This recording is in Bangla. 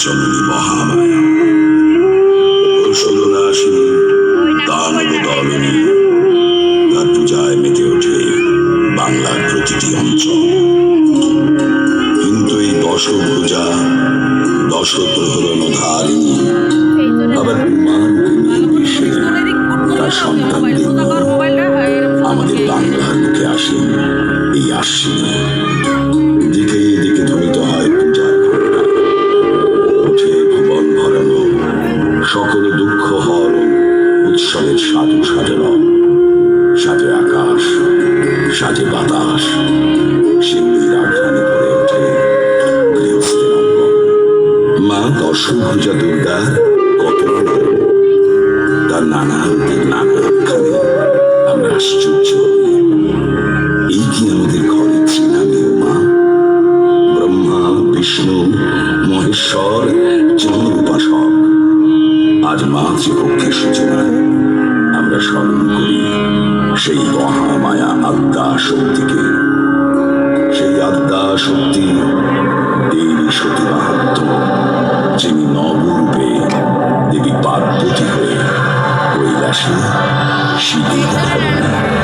জননী মহামায়া, অসুরনাশিনী দানবদলনী, তার পূজায় মেতে ওঠে বাংলার প্রতিটি অঞ্চল। কিন্তু এই দশভুজা দশপ্রহরণধারিণী আবার তার সন্তানদের আমাদের বাংলার মুখে আসেন এই আশ্বিনে। দিকে দিকে ধ্বনিত হয় পূজার ঘটনা, ওঠে ভুবন ভরানো সকল দুঃখ হরণ উৎসবের সাধু সাজল, সাজে আকাশ, সাজে বাতাস, শিল্পীর আঘ্রাণে ভরে ওঠে গৃহস্থের অঙ্গন। মা দশভুজা দুর্গার কত তার নানা রূপের নানা আখ্যানে আমরা আশ্চর্য হই। এই কি আমাদের ঘরের তৃণামীয় মা? ব্রহ্মা বিষ্ণু মহেশ্বর যেমন উপাসক, আজ মাতৃপক্ষের সূচনায় আমরা স্মরণ করি সেই মহামায়া আদ্যা শক্তিকে। সেই আদ্যা শক্তি দেবী সতী মাহাত্ম, যিনি নবরূপে দেবী পার্বতী হয়ে কৈলাসে শিবের ধরনে